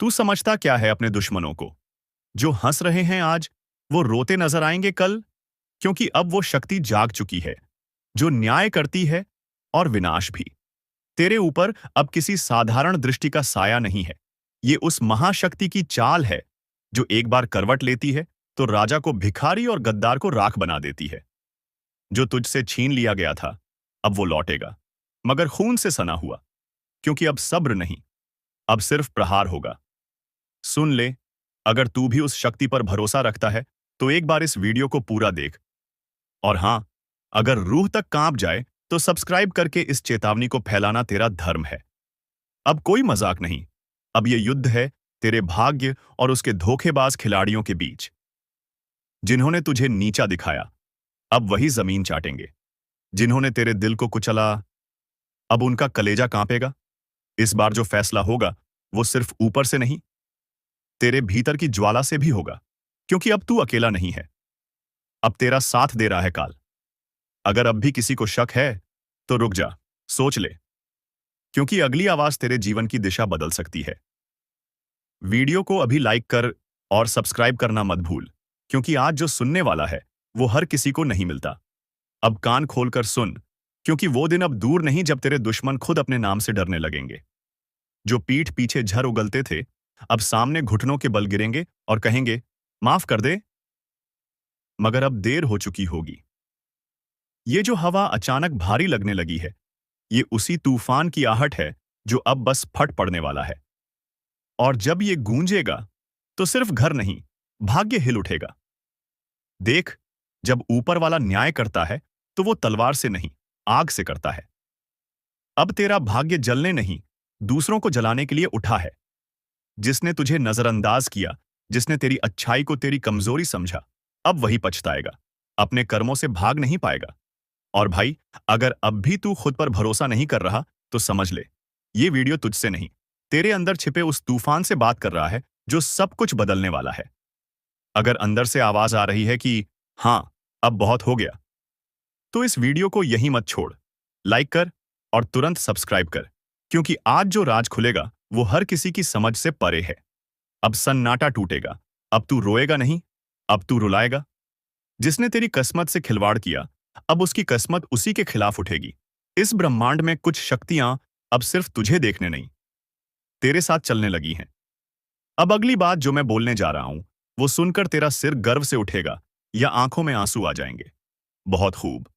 तू समझता क्या है अपने दुश्मनों को? जो हंस रहे हैं आज, वो रोते नजर आएंगे कल, क्योंकि अब वो शक्ति जाग चुकी है, जो न्याय करती है और विनाश भी। तेरे ऊपर अब किसी साधारण दृष्टि का साया नहीं है। ये उस महाशक्ति की चाल है, जो एक बार करवट लेती है तो राजा को भिखारी और गद्दार को राख बना देती है। जो तुझसे छीन लिया गया था, अब वो लौटेगा, मगर खून से सना हुआ, क्योंकि अब सब्र नहीं, अब सिर्फ प्रहार होगा। सुन ले, अगर तू भी उस शक्ति पर भरोसा रखता है, तो एक बार इस वीडियो को पूरा देख। और हां, अगर रूह तक कांप जाए, तो सब्सक्राइब करके इस चेतावनी को फैलाना तेरा धर्म है। अब कोई मजाक नहीं, अब ये युद्ध है तेरे भाग्य और उसके धोखेबाज खिलाड़ियों के बीच। जिन्होंने तुझे नीचा दिखाया, अब वही जमीन चाटेंगे। जिन्होंने तेरे दिल को कुचला, अब उनका कलेजा कांपेगा। इस बार जो फैसला होगा, वो सिर्फ ऊपर से नहीं, तेरे भीतर की ज्वाला से भी होगा, क्योंकि अब तू अकेला नहीं है। अब तेरा साथ दे रहा है काल। अगर अब भी किसी को शक है, तो रुक जा, सोच ले, क्योंकि अगली आवाज तेरे जीवन की दिशा बदल सकती है। वीडियो को अभी लाइक कर और सब्सक्राइब करना मत भूल, क्योंकि आज जो सुनने वाला है, वो हर किसी को नहीं मिलता। अब कान खोलकर सुन, क्योंकि वो दिन अब दूर नहीं जब तेरे दुश्मन खुद अपने नाम से डरने लगेंगे। जो पीठ पीछे झर उगलते थे, अब सामने घुटनों के बल गिरेंगे और कहेंगे, माफ कर दे। मगर अब देर हो चुकी होगी। ये जो हवा अचानक भारी लगने लगी है, ये उसी तूफान की आहट है जो अब बस फट पड़ने वाला है। और जब ये गूंजेगा, तो सिर्फ घर नहीं, भाग्य हिल उठेगा। देख, जब ऊपर वाला न्याय करता है, तो वो तलवार से नहीं, आग से करता है। अब तेरा भाग्य जलने नहीं, दूसरों को जलाने के लिए उठा है। जिसने तुझे नजरअंदाज किया, जिसने तेरी अच्छाई को तेरी कमजोरी समझा, अब वही पछताएगा, अपने कर्मों से भाग नहीं पाएगा। और भाई, अगर अब भी तू खुद पर भरोसा नहीं कर रहा, तो समझ ले, ये वीडियो तुझसे नहीं, तेरे अंदर छिपे उस तूफान से बात कर रहा है, जो सब कुछ बदलने वाला है। अगर अंदर से आवाज आ रही है कि हां, अब बहुत हो गया, तो इस वीडियो को यहीं मत छोड़। लाइक कर और तुरंत सब्सक्राइब कर, क्योंकि आज जो राज खुलेगा, वो हर किसी की समझ से परे है। अब सन्नाटा टूटेगा। अब तू रोएगा नहीं, अब तू रुलाएगा। जिसने तेरी किस्मत से खिलवाड़ किया, अब उसकी किस्मत उसी के खिलाफ उठेगी। इस ब्रह्मांड में कुछ शक्तियां अब सिर्फ तुझे देखने नहीं, तेरे साथ चलने लगी हैं। अब अगली बात जो मैं बोलने जा रहा हूं, वो सुनकर तेरा सिर गर्व से उठेगा या आंखों में आंसू आ जाएंगे। बहुत खूब।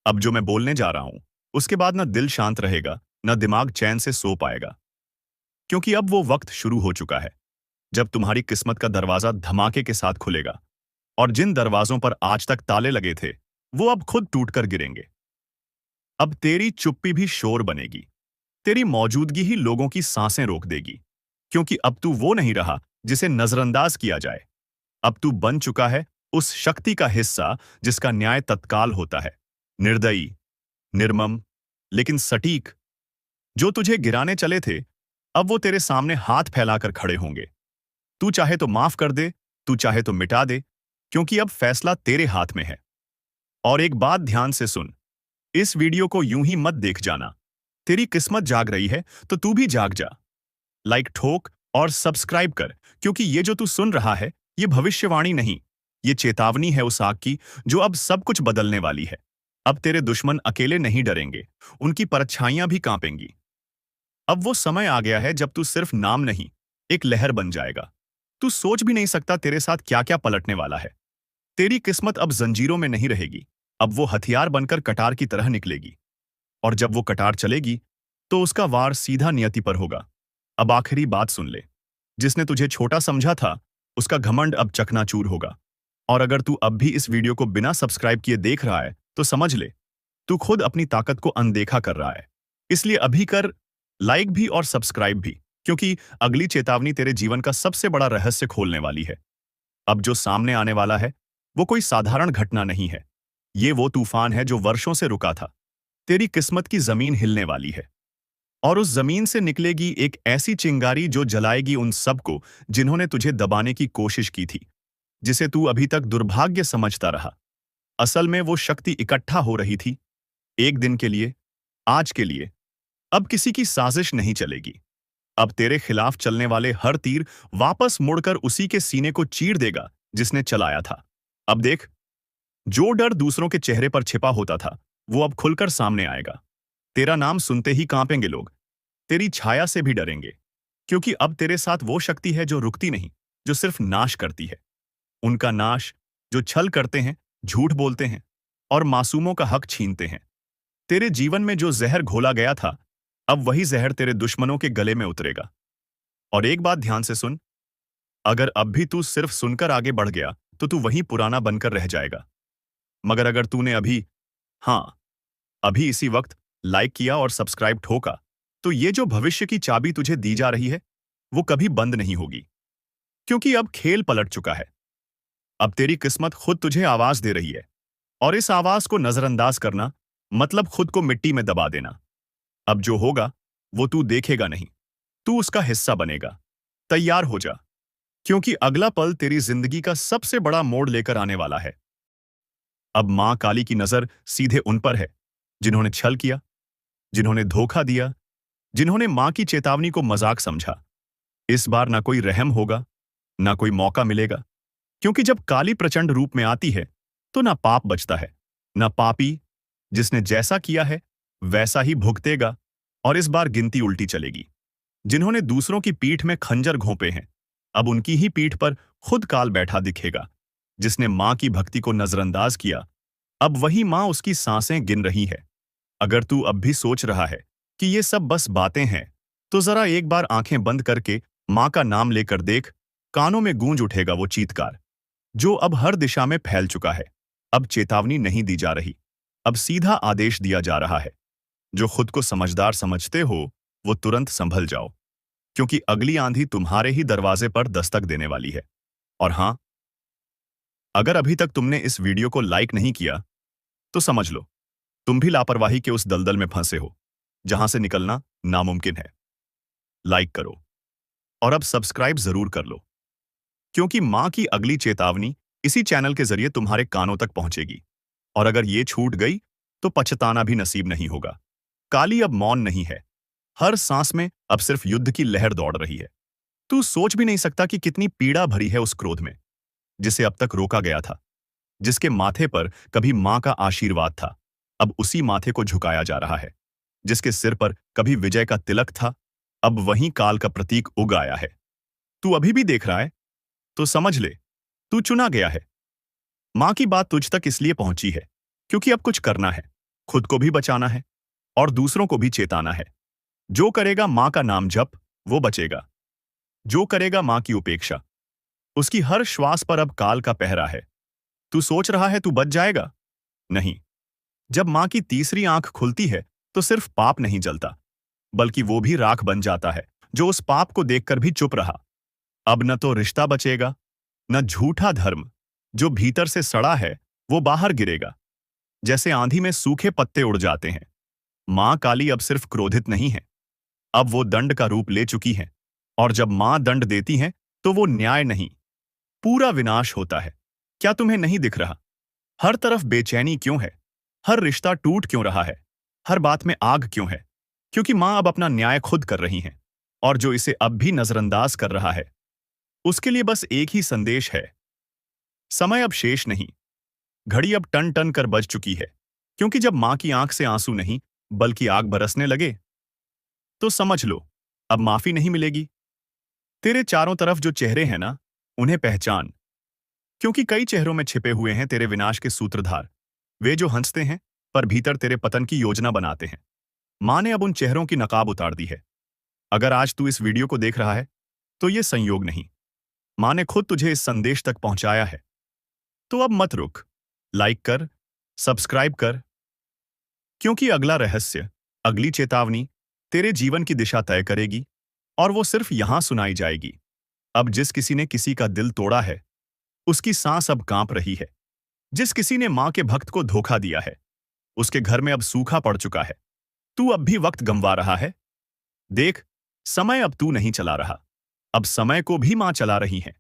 अब जो मैं बोलने जा रहा हूं, उसके बाद ना दिल शांत रहेगा, ना दिमाग चैन से सो पाएगा। क्योंकि अब वो वक्त शुरू हो चुका है, जब तुम्हारी किस्मत का दरवाजा धमाके के साथ खुलेगा। और जिन दरवाजों पर आज तक ताले लगे थे, वो अब खुद टूटकर गिरेंगे। अब तेरी चुप्पी भी शोर बनेगी। तेरी मौजूदगी ही लोगों की सांसें रोक देगी, क्योंकि अब तू वो नहीं रहा जिसे नजरअंदाज किया जाए। अब तू बन चुका है उस शक्ति का हिस्सा जिसका न्याय तत्काल होता है, निर्दयी, निर्मम, लेकिन सटीक। जो तुझे गिराने चले थे, अब वो तेरे सामने हाथ फैलाकर खड़े होंगे। तू चाहे तो माफ कर दे, तू चाहे तो मिटा दे, क्योंकि अब फैसला तेरे हाथ में है। और एक बात ध्यान से सुन, इस वीडियो को यूं ही मत देख जाना। तेरी किस्मत जाग रही है, तो तू भी जाग जा। लाइक ठोक और सब्सक्राइब कर, क्योंकि ये जो तू सुन रहा है, ये भविष्यवाणी नहीं, ये चेतावनी है उस आग की जो अब सब कुछ बदलने वाली है। अब तेरे दुश्मन अकेले नहीं डरेंगे, उनकी परछाइयां भी कांपेंगी। अब वो समय आ गया है जब तू सिर्फ नाम नहीं, एक लहर बन जाएगा। तू सोच भी नहीं सकता तेरे साथ क्या क्या पलटने वाला है। तेरी किस्मत अब जंजीरों में नहीं रहेगी, अब वो हथियार बनकर कटार की तरह निकलेगी। और जब वो कटार चलेगी, तो उसका वार सीधा नियति पर होगा। अब आखिरी बात सुन ले, जिसने तुझे छोटा समझा था, उसका घमंड अब चकनाचूर होगा। और अगर तू अब भी इस वीडियो को बिना सब्सक्राइब किए देख रहा है, तो समझ ले, तू खुद अपनी ताकत को अनदेखा कर रहा है। इसलिए अभी कर लाइक भी और सब्सक्राइब भी, क्योंकि अगली चेतावनी तेरे जीवन का सबसे बड़ा रहस्य खोलने वाली है। अब जो सामने आने वाला है, वो कोई साधारण घटना नहीं है। ये वो तूफान है जो वर्षों से रुका था। तेरी किस्मत की जमीन हिलने वाली है। और उस जमीन से निकलेगी एक ऐसी चिंगारी जो जलाएगी उन सबको जिन्होंने तुझे दबाने की कोशिश की थी, जिसे तू अभी तक दुर्भाग्य समझता रहा। असल में वो शक्ति इकट्ठा हो रही थी, एक दिन के लिए, आज के लिए। अब किसी की साजिश नहीं चलेगी। अब तेरे खिलाफ चलने वाले हर तीर वापस मुड़कर उसी के सीने को चीर देगा जिसने चलाया था। अब देख, जो डर दूसरों के चेहरे पर छिपा होता था वो अब खुलकर सामने आएगा। तेरा नाम सुनते ही कांपेंगे लोग, तेरी छाया से भी डरेंगे, क्योंकि अब तेरे साथ वो शक्ति है जो रुकती नहीं, जो सिर्फ नाश करती है। उनका नाश जो छल करते हैं, झूठ बोलते हैं और मासूमों का हक छीनते हैं। तेरे जीवन में जो जहर घोला गया था, अब वही जहर तेरे दुश्मनों के गले में उतरेगा। और एक बात ध्यान से सुन, अगर अब भी तू सिर्फ सुनकर आगे बढ़ गया तो तू वही पुराना बनकर रह जाएगा। मगर अगर तूने अभी इसी वक्त लाइक किया और सब्सक्राइब ठोका, तो ये जो भविष्य की चाबी तुझे दी जा रही है वो कभी बंद नहीं होगी, क्योंकि अब खेल पलट चुका है। अब तेरी किस्मत खुद तुझे आवाज दे रही है, और इस आवाज को नजरअंदाज करना मतलब खुद को मिट्टी में दबा देना। अब जो होगा वो तू देखेगा नहीं, तू उसका हिस्सा बनेगा। तैयार हो जा, क्योंकि अगला पल तेरी जिंदगी का सबसे बड़ा मोड़ लेकर आने वाला है। अब मां काली की नजर सीधे उन पर है जिन्होंने छल किया, जिन्होंने धोखा दिया, जिन्होंने मां की चेतावनी को मजाक समझा। इस बार ना कोई रहम होगा, ना कोई मौका मिलेगा, क्योंकि जब काली प्रचंड रूप में आती है तो ना पाप बचता है, ना पापी जिसने जैसा किया है वैसा ही भुगतेगा। और इस बार गिनती उल्टी चलेगी। जिन्होंने दूसरों की पीठ में खंजर घोंपे हैं, अब उनकी ही पीठ पर खुद काल बैठा दिखेगा। जिसने मां की भक्ति को नजरअंदाज किया, अब वही मां उसकी सांसें गिन रही है। अगर तू अब भी सोच रहा है कि ये सब बस बातें हैं, तो जरा एक बार आंखें बंद करके मां का नाम लेकर देख। कानों में गूंज उठेगा वो चीत्कार जो अब हर दिशा में फैल चुका है। अब चेतावनी नहीं दी जा रही, अब सीधा आदेश दिया जा रहा है। जो खुद को समझदार समझते हो वो तुरंत संभल जाओ, क्योंकि अगली आंधी तुम्हारे ही दरवाजे पर दस्तक देने वाली है। और हां, अगर अभी तक तुमने इस वीडियो को लाइक नहीं किया तो समझ लो तुम भी लापरवाही के उस दलदल में फंसे हो जहां से निकलना नामुमकिन है। लाइक करो और अब सब्सक्राइब जरूर कर लो, क्योंकि मां की अगली चेतावनी इसी चैनल के जरिए तुम्हारे कानों तक पहुंचेगी। और अगर ये छूट गई तो पछताना भी नसीब नहीं होगा। काली अब मौन नहीं है, हर सांस में अब सिर्फ युद्ध की लहर दौड़ रही है। तू सोच भी नहीं सकता कि कितनी पीड़ा भरी है उस क्रोध में जिसे अब तक रोका गया था। जिसके माथे पर कभी मां का आशीर्वाद था, अब उसी माथे को झुकाया जा रहा है। जिसके सिर पर कभी विजय का तिलक था, अब वहीं काल का प्रतीक उग आया है। तू अभी भी देख रहा है तो समझ ले, तू चुना गया है। मां की बात तुझ तक इसलिए पहुंची है क्योंकि अब कुछ करना है, खुद को भी बचाना है और दूसरों को भी चेताना है। जो करेगा मां का नाम जप वो बचेगा, जो करेगा मां की उपेक्षा उसकी हर श्वास पर अब काल का पहरा है। तू सोच रहा है तू बच जाएगा? नहीं। जब मां की तीसरी आंख खुलती है तो सिर्फ पाप नहीं जलता, बल्कि वो भी राख बन जाता है जो उस पाप को देखकर भी चुप रहा। अब न तो रिश्ता बचेगा, न झूठा धर्म जो भीतर से सड़ा है वो बाहर गिरेगा। जैसे आंधी में सूखे पत्ते उड़ जाते हैं, मां काली अब सिर्फ क्रोधित नहीं है, अब वो दंड का रूप ले चुकी है। और जब मां दंड देती है तो वो न्याय नहीं, पूरा विनाश होता है। क्या तुम्हें नहीं दिख रहा? हर तरफ बेचैनी क्यों है? हर रिश्ता टूट क्यों रहा है? हर बात में आग क्यों है? क्योंकि मां अब अपना न्याय खुद कर रही हैं, और जो इसे अब भी नजरअंदाज कर रहा है उसके लिए बस एक ही संदेश है। समय अब शेष नहीं, घड़ी अब टन टन कर बज चुकी है। क्योंकि जब मां की आंख से आंसू नहीं बल्कि आग बरसने लगे तो समझ लो अब माफी नहीं मिलेगी। तेरे चारों तरफ जो चेहरे हैं ना, उन्हें पहचान, क्योंकि कई चेहरों में छिपे हुए हैं तेरे विनाश के सूत्रधार। वे जो हंसते हैं पर भीतर तेरे पतन की योजना बनाते हैं। मां ने अब उन चेहरों की नकाब उतार दी है। अगर आज तू इस वीडियो को देख रहा है तो ये संयोग नहीं, मां ने खुद तुझे इस संदेश तक पहुंचाया है। तो अब मत रुक, लाइक कर, सब्सक्राइब कर, क्योंकि अगला रहस्य, अगली चेतावनी तेरे जीवन की दिशा तय करेगी, और वो सिर्फ यहां सुनाई जाएगी। अब जिस किसी ने किसी का दिल तोड़ा है उसकी सांस अब कांप रही है। जिस किसी ने मां के भक्त को धोखा दिया है उसके घर में अब सूखा पड़ चुका है। तू अब भी वक्त गंवा रहा है? देख, समय अब तू नहीं चला रहा, अब समय को भी मां चला रही है।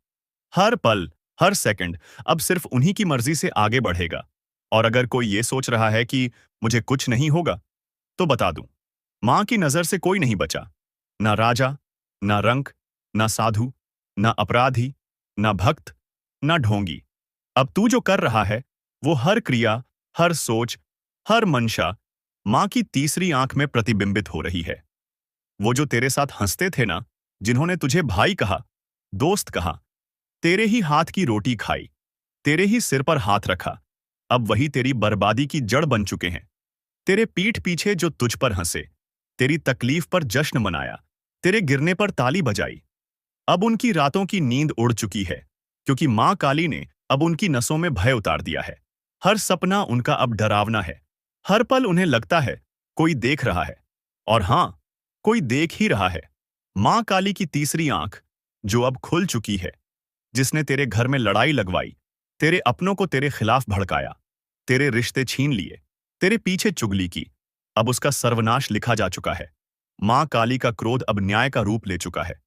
हर पल, हर सेकंड अब सिर्फ उन्हीं की मर्जी से आगे बढ़ेगा। और अगर कोई ये सोच रहा है कि मुझे कुछ नहीं होगा, तो बता दूं, मां की नजर से कोई नहीं बचा, ना राजा, ना रंक, ना साधु, ना अपराधी, ना भक्त, ना ढोंगी। अब तू जो कर रहा है, वो हर क्रिया, हर सोच, हर मंशा मां की तीसरी आंख में प्रतिबिंबित हो रही है। वो जो तेरे साथ हंसते थे ना, जिन्होंने तुझे भाई कहा, दोस्त कहा, तेरे ही हाथ की रोटी खाई, तेरे ही सिर पर हाथ रखा, अब वही तेरी बर्बादी की जड़ बन चुके हैं। तेरे पीठ पीछे जो तुझ पर हंसे, तेरी तकलीफ पर जश्न मनाया, तेरे गिरने पर ताली बजाई, अब उनकी रातों की नींद उड़ चुकी है, क्योंकि मां काली ने अब उनकी नसों में भय उतार दिया है। हर सपना उनका अब डरावना है। हर पल उन्हें लगता है कोई देख रहा है। और हां, कोई देख ही रहा है। मां काली की तीसरी आंख, जो अब खुल चुकी है, जिसने तेरे घर में लड़ाई लगवाई, तेरे अपनों को तेरे खिलाफ भड़काया, तेरे रिश्ते छीन लिए, तेरे पीछे चुगली की, अब उसका सर्वनाश लिखा जा चुका है। मां काली का क्रोध अब न्याय का रूप ले चुका है।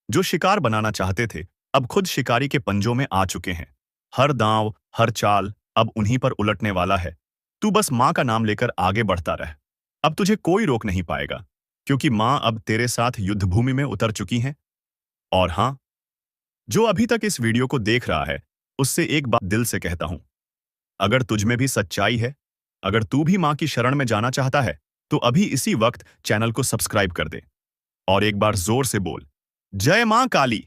जो शिकार बनाना चाहते थे, अब खुद शिकारी के पंजों में आ चुके हैं। हर दांव, हर चाल अब उन्हीं पर उलटने वाला है। तू बस मां का नाम लेकर आगे बढ़ता रह। अब तुझे कोई रोक नहीं पाएगा, क्योंकि मां अब तेरे साथ युद्धभूमि में उतर चुकी हैं। और हां, जो अभी तक इस वीडियो को देख रहा है, उससे एक बात दिल से कहता हूं। अगर तुझ में भी सच्चाई है, अगर तू भी मां की शरण में जाना चाहता है, तो अभी इसी वक्त चैनल को सब्सक्राइब कर दे और एक बार जोर से बोल, जय मां काली।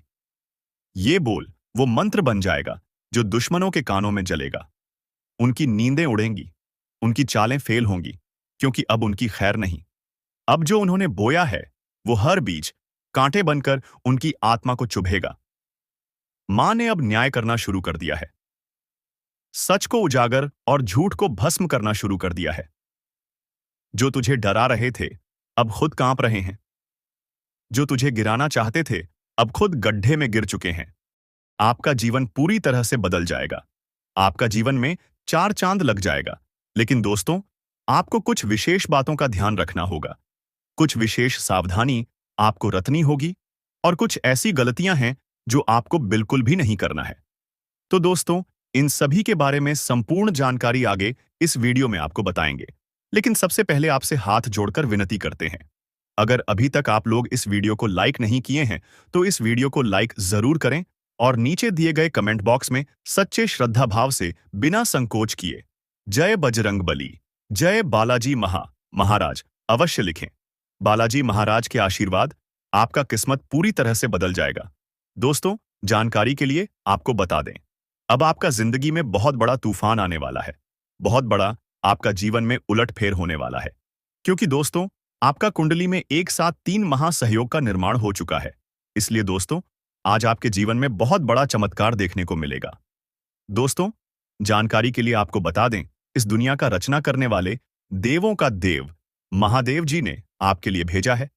ये बोल वो मंत्र बन जाएगा जो दुश्मनों के कानों में जलेगा। उनकी नींदें उड़ेंगी, उनकी चालें फेल होंगी, क्योंकि अब उनकी खैर नहीं। अब जो उन्होंने बोया है, वो हर बीज कांटे बनकर उनकी आत्मा को चुभेगा। मां ने अब न्याय करना शुरू कर दिया है। सच को उजागर और झूठ को भस्म करना शुरू कर दिया है। जो तुझे डरा रहे थे, अब खुद कांप रहे हैं। जो तुझे गिराना चाहते थे, अब खुद गड्ढे में गिर चुके हैं। आपका जीवन पूरी तरह से बदल जाएगा। आपका जीवन में चार चांद लग जाएगा। लेकिन दोस्तों, आपको कुछ विशेष बातों का ध्यान रखना होगा। कुछ विशेष सावधानी आपको रखनी होगी और कुछ ऐसी गलतियां हैं जो आपको बिल्कुल भी नहीं करना है। तो दोस्तों, इन सभी के बारे में संपूर्ण जानकारी आगे इस वीडियो में आपको बताएंगे। लेकिन सबसे पहले आपसे हाथ जोड़कर विनती करते हैं। अगर अभी तक आप लोग इस वीडियो को लाइक नहीं किए हैं, तो इस वीडियो को लाइक जरूर करें और नीचे दिए गए कमेंट बॉक्स में सच्चे श्रद्धा भाव से बिना संकोच किए जय बजरंगबली, जय बालाजी महाराज अवश्य लिखें। बालाजी महाराज के आशीर्वाद, आपका किस्मत पूरी तरह से बदल जाएगा। दोस्तों, जानकारी के लिए आपको बता दें, अब आपका जिंदगी में बहुत बड़ा तूफान आने वाला है। बहुत बड़ा आपका जीवन में उलटफेर होने वाला है। क्योंकि दोस्तों, आपका कुंडली में एक साथ 3 महासहयोग का निर्माण हो चुका है। इसलिए दोस्तों, आज आपके जीवन में बहुत बड़ा चमत्कार देखने को मिलेगा। दोस्तों, जानकारी के लिए आपको बता दें, इस दुनिया का रचना करने वाले देवों का देव महादेव जी ने आपके लिए भेजा है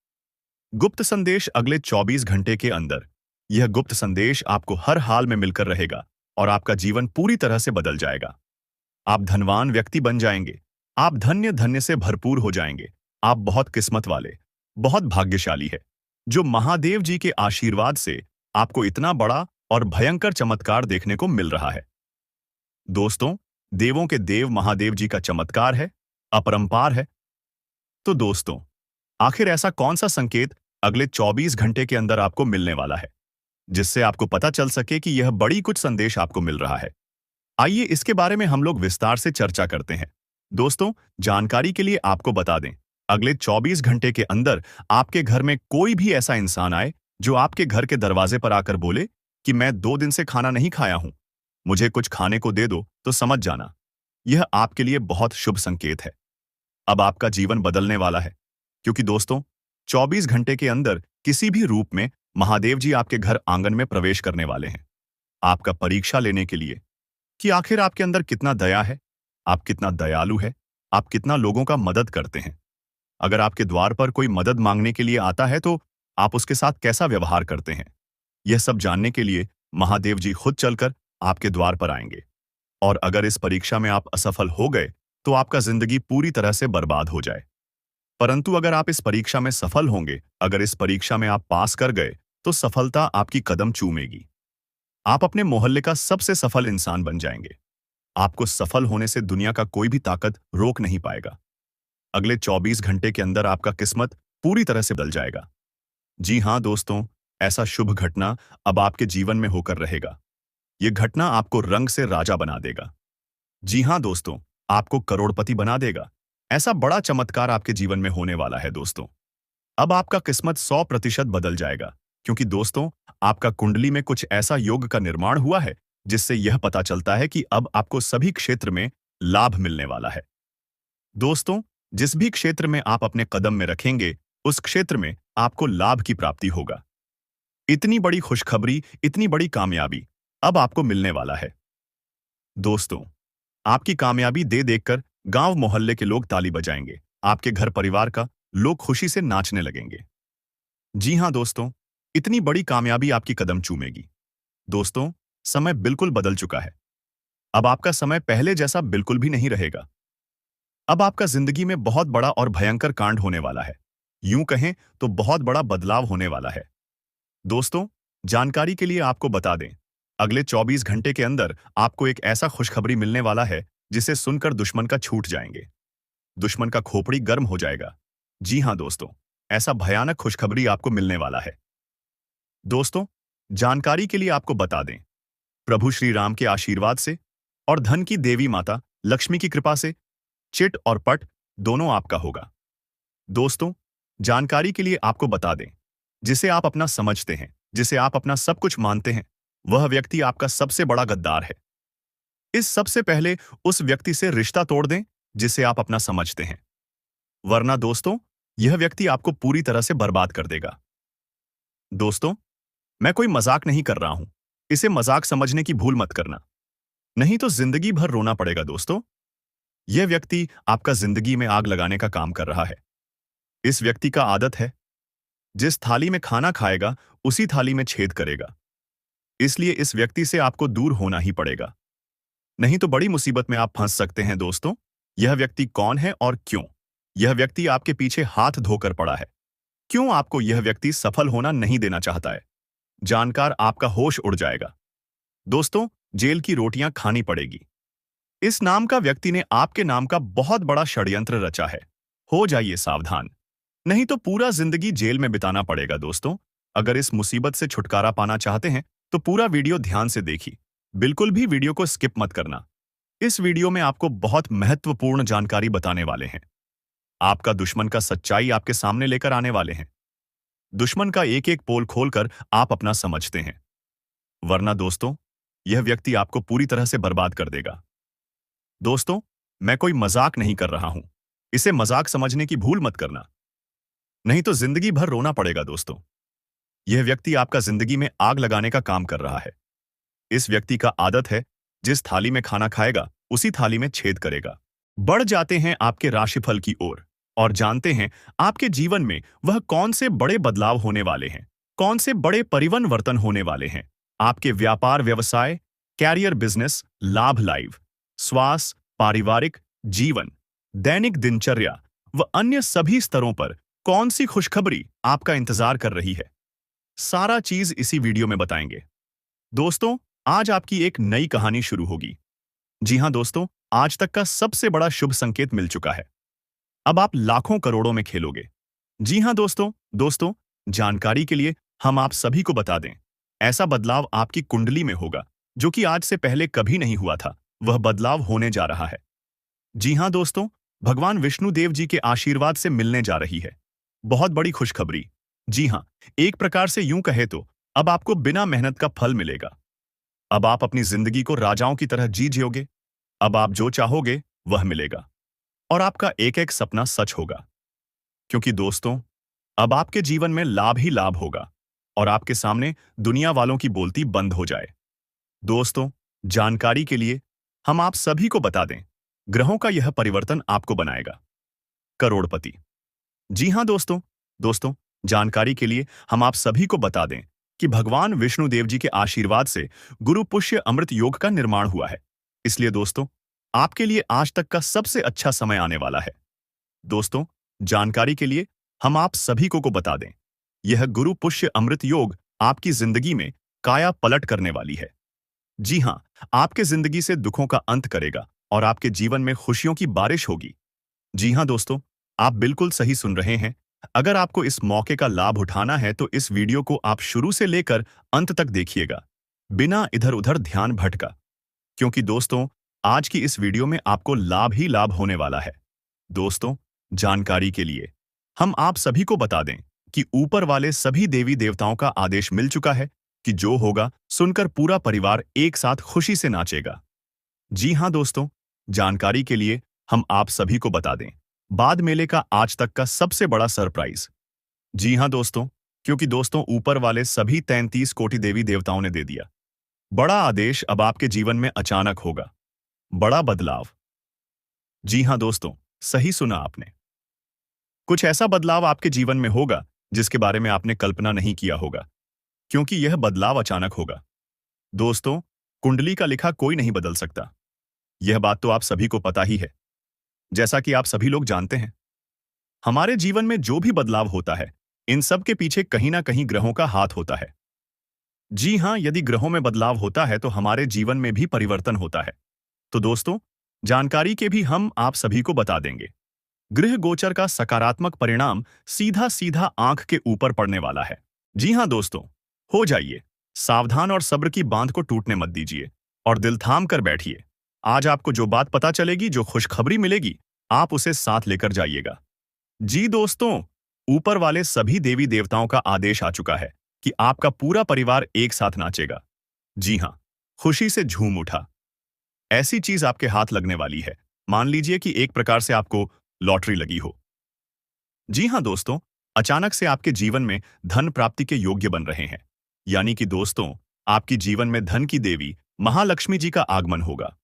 गुप्त संदेश। अगले 24 घंटे के अंदर यह गुप्त संदेश आपको हर हाल में मिलकर रहेगा और आपका जीवन पूरी तरह से बदल जाएगा। आप धनवान व्यक्ति बन जाएंगे। आप धन्य से भरपूर हो जाएंगे। आप बहुत किस्मत वाले, बहुत भाग्यशाली है, जो महादेव जी के आशीर्वाद से आपको इतना बड़ा और भयंकर चमत्कार देखने को मिल रहा है। दोस्तों, देवों के देव महादेव जी का चमत्कार है, अपरंपार है। तो दोस्तों, आखिर ऐसा कौन सा संकेत अगले 24 घंटे के अंदर आपको मिलने वाला है, जिससे आपको पता चल सके कि यह बड़ी कुछ संदेश आपको मिल रहा है? आइए इसके बारे में हम लोग विस्तार से चर्चा करते हैं। दोस्तों, जानकारी के लिए आपको बता दें, अगले 24 घंटे के अंदर आपके घर में कोई भी ऐसा इंसान आए जो आपके घर के दरवाजे पर आकर बोले कि मैं 2 दिन से खाना नहीं खाया हूं, मुझे कुछ खाने को दे दो, तो समझ जाना, यह आपके लिए बहुत शुभ संकेत है। अब आपका जीवन बदलने वाला है, क्योंकि दोस्तों, 24 घंटे के अंदर किसी भी रूप में महादेव जी आपके घर आंगन में प्रवेश करने वाले हैं, आपका परीक्षा लेने के लिए कि आखिर आपके अंदर कितना दया है, आप कितना दयालु है, आप कितना लोगों का मदद करते हैं। अगर आपके द्वार पर कोई मदद मांगने के लिए आता है, तो आप उसके साथ कैसा व्यवहार करते हैं, यह सब जानने के लिए महादेव जी खुद चलकर आपके द्वार पर आएंगे। और अगर इस परीक्षा में आप असफल हो गए, तो आपका जिंदगी पूरी तरह से बर्बाद हो जाए। परंतु अगर आप इस परीक्षा में सफल होंगे, अगर इस परीक्षा में आप पास कर गए, तो सफलता आपकी कदम चूमेगी। आप अपने मोहल्ले का सबसे सफल इंसान बन जाएंगे। आपको सफल होने से दुनिया का कोई भी ताकत रोक नहीं पाएगा। अगले 24 घंटे के अंदर आपका किस्मत पूरी तरह से बदल जाएगा। जी हां दोस्तों, ऐसा शुभ घटना अब आपके जीवन में होकर रहेगा। ये घटना आपको रंग से राजा बना देगा। जी हाँ दोस्तों, आपको करोड़पति बना देगा। ऐसा बड़ा चमत्कार आपके जीवन में होने वाला है दोस्तों। अब आपका किस्मत 100% बदल जाएगा, क्योंकि दोस्तों, आपका कुंडली में कुछ ऐसा योग का निर्माण हुआ है जिससे यह पता चलता है कि अब आपको सभी क्षेत्र में लाभ मिलने वाला है। दोस्तों, जिस भी क्षेत्र में आप अपने कदम में रखेंगे, उस क्षेत्र में आपको लाभ की प्राप्ति होगा। इतनी बड़ी खुशखबरी, इतनी बड़ी कामयाबी अब आपको मिलने वाला है। दोस्तों, आपकी कामयाबी दे देखकर गांव मोहल्ले के लोग ताली बजाएंगे। आपके घर परिवार का लोग खुशी से नाचने लगेंगे। जी हाँ दोस्तों, इतनी बड़ी कामयाबी आपकी कदम चूमेगी। दोस्तों, समय बिल्कुल बदल चुका है। अब आपका समय पहले जैसा बिल्कुल भी नहीं रहेगा। अब आपका जिंदगी में बहुत बड़ा और भयंकर कांड होने वाला है। यूं कहें तो बहुत बड़ा बदलाव होने वाला है। दोस्तों, जानकारी के लिए आपको बता दें, अगले 24 घंटे के अंदर आपको एक ऐसा खुशखबरी मिलने वाला है जिसे सुनकर दुश्मन का छूट जाएंगे। दुश्मन का खोपड़ी गर्म हो जाएगा। जी हाँ दोस्तों, ऐसा भयानक खुशखबरी आपको मिलने वाला है। दोस्तों, जानकारी के लिए आपको बता दें, प्रभु श्री राम के आशीर्वाद से और धन की देवी माता लक्ष्मी की कृपा से चिट और पट दोनों आपका होगा। दोस्तों, जानकारी के लिए आपको बता दें, जिसे आप अपना समझते हैं, जिसे आप अपना सब कुछ मानते हैं, वह व्यक्ति आपका सबसे बड़ा गद्दार है। इस सबसे पहले उस व्यक्ति से रिश्ता तोड़ दें जिसे आप अपना समझते हैं, वरना दोस्तों, यह व्यक्ति आपको पूरी तरह से बर्बाद कर देगा। दोस्तों, मैं कोई मजाक नहीं कर रहा हूं। इसे मजाक समझने की भूल मत करना, नहीं तो जिंदगी भर रोना पड़ेगा दोस्तों। यह व्यक्ति आपका जिंदगी में आग लगाने का काम कर रहा है। इस व्यक्ति का आदत है, जिस थाली में खाना खाएगा उसी थाली में छेद करेगा। इसलिए इस व्यक्ति से आपको दूर होना ही पड़ेगा, नहीं तो बड़ी मुसीबत में आप फंस सकते हैं दोस्तों। यह व्यक्ति कौन है और क्यों? यह व्यक्ति आपके पीछे हाथ धोकर पड़ा है। क्यों आपको यह व्यक्ति सफल होना नहीं देना चाहता है? जानकर आपका होश उड़ जाएगा। दोस्तों, जेल की रोटियां खानी पड़ेगी। इस नाम का व्यक्ति ने आपके नाम का बहुत बड़ा षड्यंत्र रचा है। हो जाइए सावधान, नहीं तो पूरा जिंदगी जेल में बिताना पड़ेगा दोस्तों। अगर इस मुसीबत से छुटकारा पाना चाहते हैं तो पूरा वीडियो ध्यान से देखिए। बिल्कुल भी वीडियो को स्किप मत करना। इस वीडियो में आपको बहुत महत्वपूर्ण जानकारी बताने वाले हैं। आपका दुश्मन का सच्चाई आपके सामने लेकर आने वाले हैं। दुश्मन का एक एक पोल खोलकर आप अपना समझते हैं, वरना दोस्तों, यह व्यक्ति आपको पूरी तरह से बर्बाद कर देगा। दोस्तों, मैं कोई मजाक नहीं कर रहा हूं। इसे मजाक समझने की भूल मत करना, नहीं तो जिंदगी भर रोना पड़ेगा दोस्तों। यह व्यक्ति आपका जिंदगी में आग लगाने का काम कर रहा है। इस व्यक्ति का आदत है, जिस थाली में खाना खाएगा उसी थाली में छेद करेगा। बढ़ जाते हैं आपके राशिफल की ओर और जानते हैं आपके जीवन में वह कौन से बड़े बदलाव होने वाले हैं, कौन से बड़े परिवर्तन होने वाले हैं। आपके व्यापार व्यवसाय, कैरियर बिजनेस, लाभ लाइव, स्वास्थ्य, पारिवारिक जीवन, दैनिक दिनचर्या व अन्य सभी स्तरों पर कौन सी खुशखबरी आपका इंतजार कर रही है, सारा चीज इसी वीडियो में बताएंगे। दोस्तों, आज आपकी एक नई कहानी शुरू होगी। जी हां दोस्तों, आज तक का सबसे बड़ा शुभ संकेत मिल चुका है। अब आप लाखों करोड़ों में खेलोगे। जी हां दोस्तों, जानकारी के लिए हम आप सभी को बता दें, ऐसा बदलाव आपकी कुंडली में होगा जो कि आज से पहले कभी नहीं हुआ था। वह बदलाव होने जा रहा है। जी हां दोस्तों, भगवान विष्णु देव जी के आशीर्वाद से मिलने जा रही है बहुत बड़ी खुशखबरी। जी हां, एक प्रकार से यूं कहे तो अब आपको बिना मेहनत का फल मिलेगा। अब आप अपनी जिंदगी को राजाओं की तरह जी जियोगे। अब आप जो चाहोगे वह मिलेगा और आपका एक एक सपना सच होगा, क्योंकि दोस्तों, अब आपके जीवन में लाभ ही लाभ होगा और आपके सामने दुनिया वालों की बोलती बंद हो जाए। दोस्तों, जानकारी के लिए हम आप सभी को बता दें, ग्रहों का यह परिवर्तन आपको बनाएगा करोड़पति। जी हां दोस्तों, जानकारी के लिए हम आप सभी को बता दें कि भगवान विष्णु देव जी के आशीर्वाद से गुरु पुष्य अमृत योग का निर्माण हुआ है। इसलिए दोस्तों, आपके लिए आज तक का सबसे अच्छा समय आने वाला है। दोस्तों, जानकारी के लिए हम आप सभी को बता दें, यह गुरु पुष्य अमृत योग आपकी जिंदगी में काया पलट करने वाली है। जी हां, आपके जिंदगी से दुखों का अंत करेगा और आपके जीवन में खुशियों की बारिश होगी। जी हां दोस्तों, आप बिल्कुल सही सुन रहे हैं। अगर आपको इस मौके का लाभ उठाना है तो इस वीडियो को आप शुरू से लेकर अंत तक देखिएगा, बिना इधर-उधर ध्यान भटका। क्योंकि दोस्तों, आज की इस वीडियो में आपको लाभ ही लाभ होने वाला है। दोस्तों, जानकारी के लिए हम आप सभी को बता दें कि ऊपर वाले सभी देवी देवताओं का आदेश मिल चुका है कि जो होगा सुनकर पूरा परिवार एक साथ खुशी से नाचेगा। जी हाँ दोस्तों, जानकारी के लिए हम आप सभी को बता दें, बाद मेले का आज तक का सबसे बड़ा सरप्राइज। जी हाँ दोस्तों, क्योंकि दोस्तों ऊपर वाले सभी 33 कोटि देवी देवताओं ने दे दिया बड़ा आदेश। अब आपके जीवन में अचानक होगा बड़ा बदलाव। जी हाँ दोस्तों, सही सुना आपने। कुछ ऐसा बदलाव आपके जीवन में होगा जिसके बारे में आपने कल्पना नहीं किया होगा, क्योंकि यह बदलाव अचानक होगा। दोस्तों, कुंडली का लिखा कोई नहीं बदल सकता, यह बात तो आप सभी को पता ही है। जैसा कि आप सभी लोग जानते हैं, हमारे जीवन में जो भी बदलाव होता है, इन सब के पीछे कहीं ना कहीं ग्रहों का हाथ होता है। जी हाँ, यदि ग्रहों में बदलाव होता है तो हमारे जीवन में भी परिवर्तन होता है। तो दोस्तों, जानकारी के भी हम आप सभी को बता देंगे। गृह गोचर का सकारात्मक परिणाम सीधा सीधा आंख के ऊपर पड़ने वाला है। जी हाँ दोस्तों, हो जाइए सावधान और सब्र की बांध को टूटने मत दीजिए और दिल थाम कर बैठिए। आज आपको जो बात पता चलेगी, जो खुशखबरी मिलेगी, आप उसे साथ लेकर जाइएगा। जी दोस्तों, ऊपर वाले सभी देवी देवताओं का आदेश आ चुका है कि आपका पूरा परिवार एक साथ नाचेगा। जी हाँ, खुशी से झूम उठा। ऐसी चीज आपके हाथ लगने वाली है, मान लीजिए कि एक प्रकार से आपको लॉटरी लगी हो। जी हाँ दोस्तों, अचानक से आपके जीवन में धन प्राप्ति के योग्य बन रहे हैं। यानी कि दोस्तों, आपकी जीवन में धन की देवी महालक्ष्मी जी का आगमन होगा।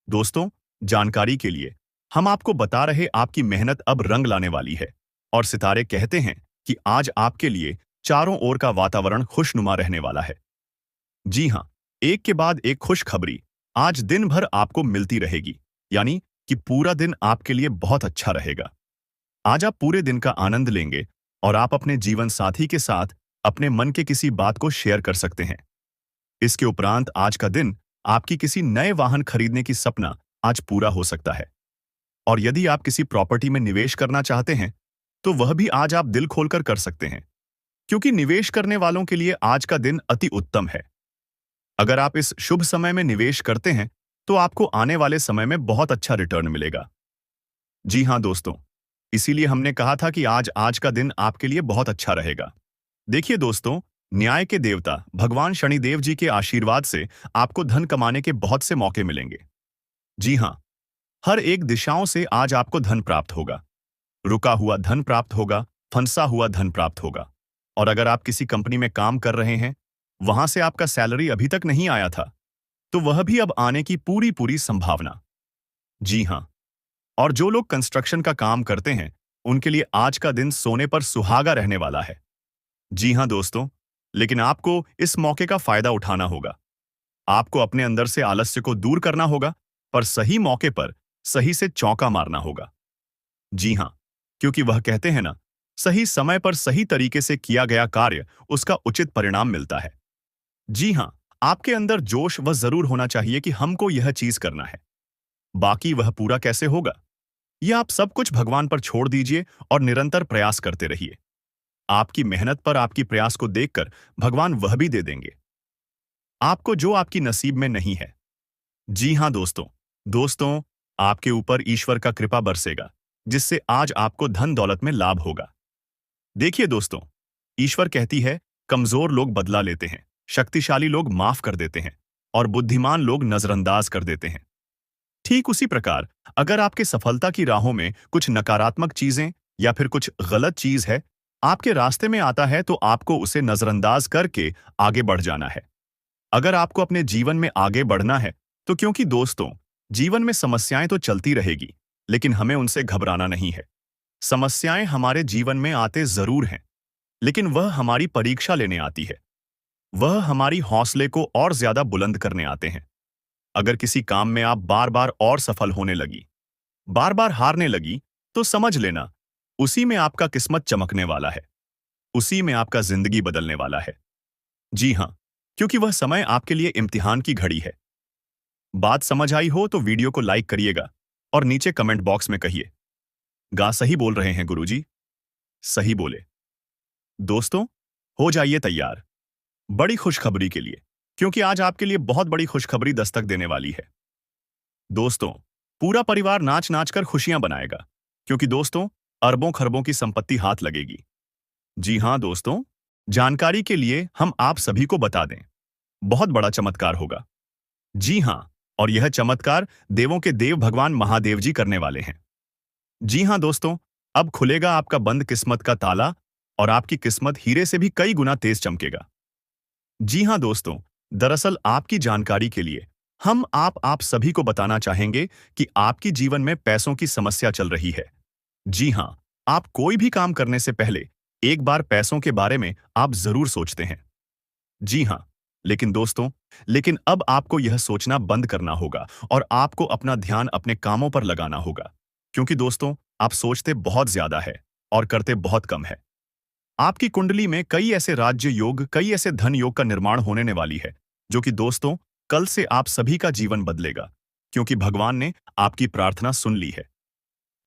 दोस्तों, जानकारी के लिए हम आपको बता रहे, आपकी मेहनत अब रंग लाने वाली है और सितारे कहते हैं कि आज आपके लिए चारों ओर का वातावरण खुशनुमा रहने वाला है। जी हाँ, एक के बाद एक खुशखबरी आज दिन भर आपको मिलती रहेगी, यानी कि पूरा दिन आपके लिए बहुत अच्छा रहेगा। आज आप पूरे दिन का आनंद लेंगे और आप अपने जीवन साथी के साथ अपने मन के किसी बात को शेयर कर सकते हैं। इसके उपरांत आज का दिन आपकी किसी नए वाहन खरीदने की सपना आज पूरा हो सकता है। और यदि आप किसी प्रॉपर्टी में निवेश करना चाहते हैं, तो वह भी आज आप दिल खोलकर कर सकते हैं, क्योंकि निवेश करने वालों के लिए आज का दिन अति उत्तम है। अगर आप इस शुभ समय में निवेश करते हैं, तो आपको आने वाले समय में बहुत अच्छा रिटर्न मिलेगा। जी हाँ दोस्तों, इसीलिए हमने कहा था कि आज आज का दिन आपके लिए बहुत अच्छा रहेगा। देखिए दोस्तों, न्याय के देवता भगवान शनिदेव जी के आशीर्वाद से आपको धन कमाने के बहुत से मौके मिलेंगे। जी हाँ, हर एक दिशाओं से आज आपको धन प्राप्त होगा। रुका हुआ धन प्राप्त होगा, फंसा हुआ धन प्राप्त होगा। और अगर आप किसी कंपनी में काम कर रहे हैं, वहां से आपका सैलरी अभी तक नहीं आया था, तो वह भी अब आने की पूरी पूरी संभावना। जी हाँ, और जो लोग कंस्ट्रक्शन का काम करते हैं, उनके लिए आज का दिन सोने पर सुहागा रहने वाला है। जी हाँ दोस्तों, लेकिन आपको इस मौके का फायदा उठाना होगा। आपको अपने अंदर से आलस्य को दूर करना होगा, पर सही मौके पर सही से चौका मारना होगा। जी हाँ, क्योंकि वह कहते हैं ना, सही समय पर सही तरीके से किया गया कार्य उसका उचित परिणाम मिलता है। जी हाँ, आपके अंदर जोश वह जरूर होना चाहिए कि हमको यह चीज करना है। बाकी वह पूरा कैसे होगा, यह आप सब कुछ भगवान पर छोड़ दीजिए और निरंतर प्रयास करते रहिए। आपकी मेहनत पर आपकी प्रयास को देखकर भगवान वह भी दे देंगे आपको जो आपकी नसीब में नहीं है। जी हाँ दोस्तों, आपके ऊपर ईश्वर का कृपा बरसेगा, जिससे आज आपको धन दौलत में लाभ होगा। देखिए दोस्तों, ईश्वर कहती है, कमजोर लोग बदला लेते हैं, शक्तिशाली लोग माफ कर देते हैं और बुद्धिमान लोग नजरअंदाज कर देते हैं। ठीक उसी प्रकार, अगर आपके सफलता की राहों में कुछ नकारात्मक चीजें या फिर कुछ गलत चीज है आपके रास्ते में आता है, तो आपको उसे नजरअंदाज करके आगे बढ़ जाना है। अगर आपको अपने जीवन में आगे बढ़ना है, तो क्योंकि दोस्तों, जीवन में समस्याएं तो चलती रहेगी, लेकिन हमें उनसे घबराना नहीं है। समस्याएं हमारे जीवन में आते जरूर हैं, लेकिन वह हमारी परीक्षा लेने आती है। वह हमारी हौसले को और ज्यादा बुलंद करने आते हैं। अगर किसी काम में आप बार बार और सफल होने लगी, बार बार हारने लगी, तो समझ लेना, उसी में आपका किस्मत चमकने वाला है, उसी में आपका जिंदगी बदलने वाला है। जी हाँ, क्योंकि वह समय आपके लिए इम्तिहान की घड़ी है। बात समझ आई हो तो वीडियो को लाइक करिएगा और नीचे कमेंट बॉक्स में कहिए, गा सही बोल रहे हैं गुरुजी। सही बोले। दोस्तों, हो जाइए तैयार बड़ी खुशखबरी के लिए, क्योंकि आज आपके लिए बहुत बड़ी खुशखबरी दस्तक देने वाली है। दोस्तों, पूरा परिवार नाच नाच कर खुशियां बनाएगा, क्योंकि दोस्तों, अरबों खरबों की संपत्ति हाथ लगेगी। जी हां दोस्तों, जानकारी के लिए हम आप सभी को बता दें, बहुत बड़ा चमत्कार होगा। जी हां, और यह चमत्कार देवों के देव भगवान महादेव जी करने वाले हैं। जी हां दोस्तों, अब खुलेगा आपका बंद किस्मत का ताला और आपकी किस्मत हीरे से भी कई गुना तेज चमकेगा। जी हां दोस्तों, दरअसल आपकी जानकारी के लिए हम आप सभी को बताना चाहेंगे कि आपकी जीवन में पैसों की समस्या चल रही है। जी हां, आप कोई भी काम करने से पहले एक बार पैसों के बारे में आप जरूर सोचते हैं। जी हां, लेकिन दोस्तों, लेकिन अब आपको यह सोचना बंद करना होगा और आपको अपना ध्यान अपने कामों पर लगाना होगा। क्योंकि दोस्तों, आप सोचते बहुत ज्यादा है और करते बहुत कम है। आपकी कुंडली में कई ऐसे राज्य योग, कई ऐसे धन योग का निर्माण होने वाली है, जो कि दोस्तों, कल से आप सभी का जीवन बदलेगा, क्योंकि भगवान ने आपकी प्रार्थना सुन ली है।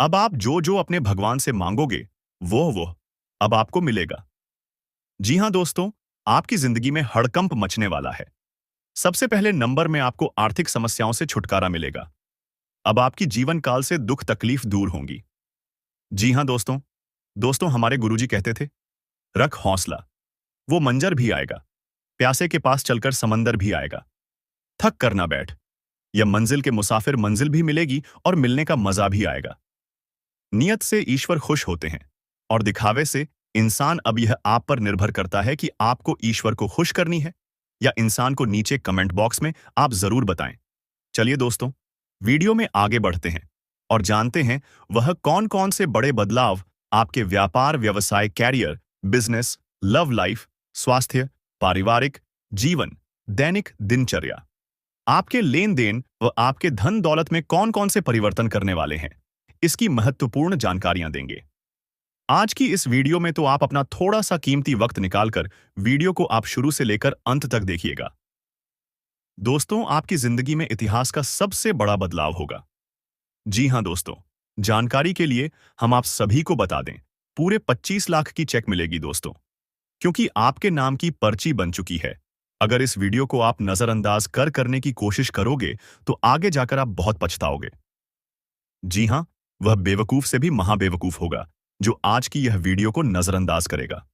अब आप जो जो अपने भगवान से मांगोगे, वो अब आपको मिलेगा। जी हां दोस्तों, आपकी जिंदगी में हड़कंप मचने वाला है। सबसे पहले नंबर में आपको आर्थिक समस्याओं से छुटकारा मिलेगा। अब आपकी जीवन काल से दुख तकलीफ दूर होंगी। जी हां दोस्तों, दोस्तों हमारे गुरुजी कहते थे, रख हौसला, वो मंजर भी आएगा, प्यासे के पास चलकर समंदर भी आएगा। थक कर ना बैठ, यह मंजिल के मुसाफिर मंजिल भी मिलेगी और मिलने का मजा भी आएगा। नियत से ईश्वर खुश होते हैं और दिखावे से इंसान। अब यह आप पर निर्भर करता है कि आपको ईश्वर को खुश करनी है या इंसान को। नीचे कमेंट बॉक्स में आप जरूर बताएं। चलिए दोस्तों, वीडियो में आगे बढ़ते हैं और जानते हैं वह कौन कौन से बड़े बदलाव आपके व्यापार, व्यवसाय, कैरियर, बिजनेस, लव लाइफ, स्वास्थ्य, पारिवारिक जीवन, दैनिक दिनचर्या, आपके लेन देन व आपके धन दौलत में कौन कौन से परिवर्तन करने वाले हैं, इसकी महत्वपूर्ण जानकारियां देंगे। आज की इस वीडियो में तो आप अपना थोड़ा सा कीमती वक्त निकालकर वीडियो को आप शुरू से लेकर अंत तक देखिएगा। दोस्तों, आपकी जिंदगी में इतिहास का सबसे बड़ा बदलाव होगा। जी हां दोस्तों, जानकारी के लिए हम आप सभी को बता दें, पूरे 25 लाख की चेक मिलेगी दोस्तों, क्योंकि आपके नाम की पर्ची बन चुकी है। अगर इस वीडियो को आप नजरअंदाज करने की कोशिश करोगे तो आगे जाकर आप बहुत पछताओगे। जी हां, वह बेवकूफ से भी महाबेवकूफ होगा जो आज की यह वीडियो को नजरअंदाज करेगा।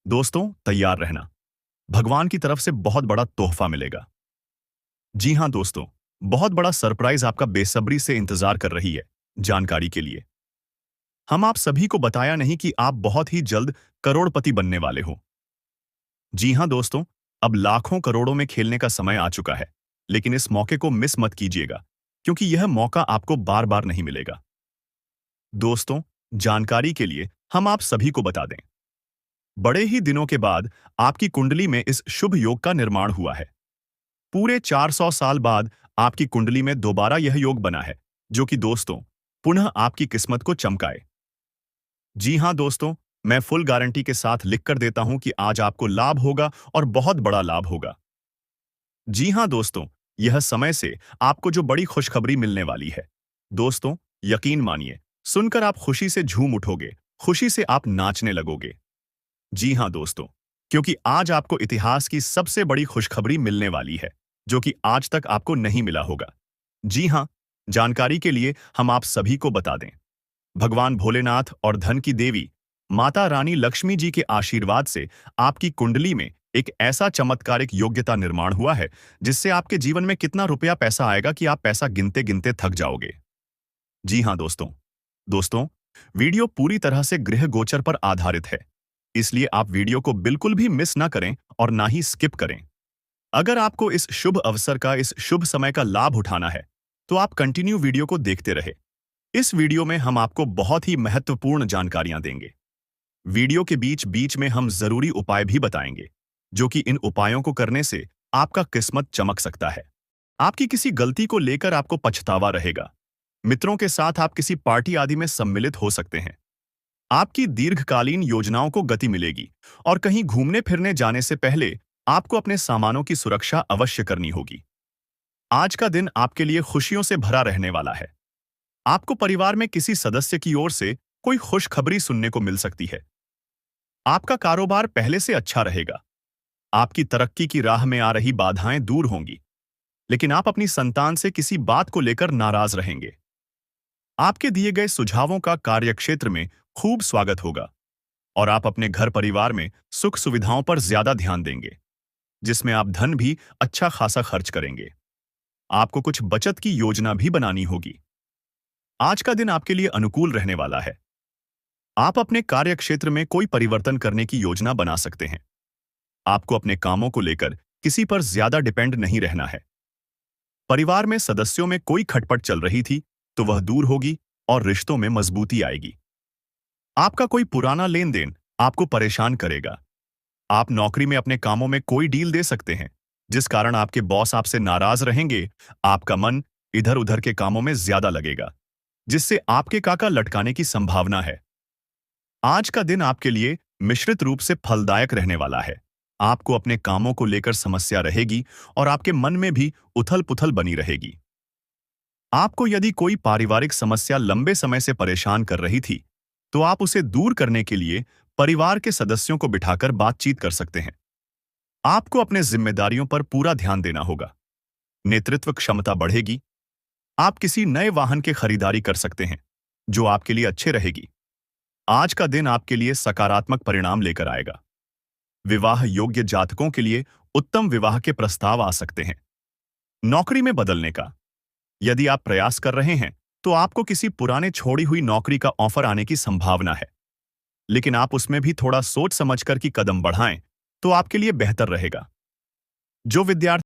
दोस्तों, तैयार रहना, भगवान की तरफ से बहुत बड़ा तोहफा मिलेगा। जी हां दोस्तों, बहुत बड़ा सरप्राइज आपका बेसब्री से इंतजार कर रही है। जानकारी के लिए हम आप सभी को बताया नहीं कि आप बहुत ही जल्द करोड़पति बनने वाले हो। जी हां दोस्तों, अब लाखों करोड़ों में खेलने का समय आ चुका है, लेकिन इस मौके को मिस मत कीजिएगा, क्योंकि यह मौका आपको बार बार नहीं मिलेगा। दोस्तों, जानकारी के लिए हम आप सभी को बता दें, बड़े ही दिनों के बाद आपकी कुंडली में इस शुभ योग का निर्माण हुआ है। पूरे 400 साल बाद आपकी कुंडली में दोबारा यह योग बना है, जो कि दोस्तों, पुनः आपकी किस्मत को चमकाए। जी हां दोस्तों, मैं फुल गारंटी के साथ लिख कर देता हूं कि आज आपको लाभ होगा और बहुत बड़ा लाभ होगा। जी हां दोस्तों, यह समय से आपको जो बड़ी खुशखबरी मिलने वाली है, दोस्तों, यकीन मानिए, सुनकर आप खुशी से झूम उठोगे, खुशी से आप नाचने लगोगे। जी हां दोस्तों, क्योंकि आज आपको इतिहास की सबसे बड़ी खुशखबरी मिलने वाली है, जो कि आज तक आपको नहीं मिला होगा। जी हां, जानकारी के लिए हम आप सभी को बता दें, भगवान भोलेनाथ और धन की देवी माता रानी लक्ष्मी जी के आशीर्वाद से आपकी कुंडली में एक ऐसा चमत्कारिक योग्यता निर्माण हुआ है, जिससे आपके जीवन में कितना रुपया पैसा आएगा कि आप पैसा गिनते गिनते थक जाओगे। जी हां दोस्तों, वीडियो पूरी तरह से गृह गोचर पर आधारित है, इसलिए आप वीडियो को बिल्कुल भी मिस ना करें और ना ही स्किप करें। अगर आपको इस शुभ अवसर का, इस शुभ समय का लाभ उठाना है, तो आप कंटिन्यू वीडियो को देखते रहे। इस वीडियो में हम आपको बहुत ही महत्वपूर्ण जानकारियां देंगे। वीडियो के बीच बीच में हम जरूरी उपाय भी बताएंगे, जो कि इन उपायों को करने से आपका किस्मत चमक सकता है। आपकी किसी गलती को लेकर आपको पछतावा रहेगा। मित्रों के साथ आप किसी पार्टी आदि में सम्मिलित हो सकते हैं। आपकी दीर्घकालीन योजनाओं को गति मिलेगी और कहीं घूमने फिरने जाने से पहले आपको अपने सामानों की सुरक्षा अवश्य करनी होगी। आज का दिन आपके लिए खुशियों से भरा रहने वाला है। आपको परिवार में किसी सदस्य की ओर से कोई खुशखबरी सुनने को मिल सकती है। आपका कारोबार पहले से अच्छा रहेगा। आपकी तरक्की की राह में आ रही बाधाएं दूर होंगी, लेकिन आप अपनी संतान से किसी बात को लेकर नाराज रहेंगे। आपके दिए गए सुझावों का कार्यक्षेत्र में खूब स्वागत होगा और आप अपने घर परिवार में सुख सुविधाओं पर ज्यादा ध्यान देंगे, जिसमें आप धन भी अच्छा खासा खर्च करेंगे। आपको कुछ बचत की योजना भी बनानी होगी। आज का दिन आपके लिए अनुकूल रहने वाला है। आप अपने कार्यक्षेत्र में कोई परिवर्तन करने की योजना बना सकते हैं। आपको अपने कामों को लेकर किसी पर ज्यादा डिपेंड नहीं रहना है। परिवार में सदस्यों में कोई खटपट चल रही थी तो वह दूर होगी और रिश्तों में मजबूती आएगी। आपका कोई पुराना लेन देन आपको परेशान करेगा। आप नौकरी में अपने कामों में कोई डील दे सकते हैं, जिस कारण आपके बॉस आपसे नाराज रहेंगे। आपका मन इधर उधर के कामों में ज्यादा लगेगा, जिससे आपके काका लटकाने की संभावना है। आज का दिन आपके लिए मिश्रित रूप से फलदायक रहने वाला है। आपको अपने कामों को लेकर समस्या रहेगी और आपके मन में भी उथल-पुथल बनी रहेगी। आपको यदि कोई पारिवारिक समस्या लंबे समय से परेशान कर रही थी, तो आप उसे दूर करने के लिए परिवार के सदस्यों को बिठाकर बातचीत कर सकते हैं। आपको अपने जिम्मेदारियों पर पूरा ध्यान देना होगा। नेतृत्व क्षमता बढ़ेगी। आप किसी नए वाहन की खरीदारी कर सकते हैं, जो आपके लिए अच्छे रहेगी। आज का दिन आपके लिए सकारात्मक परिणाम लेकर आएगा। विवाह योग्य जातकों के लिए उत्तम विवाह के प्रस्ताव आ सकते हैं। नौकरी में बदलने का यदि आप प्रयास कर रहे हैं, तो आपको किसी पुराने छोड़ी हुई नौकरी का ऑफर आने की संभावना है, लेकिन आप उसमें भी थोड़ा सोच समझकर की कदम बढ़ाएं तो आपके लिए बेहतर रहेगा। जो विद्यार्थी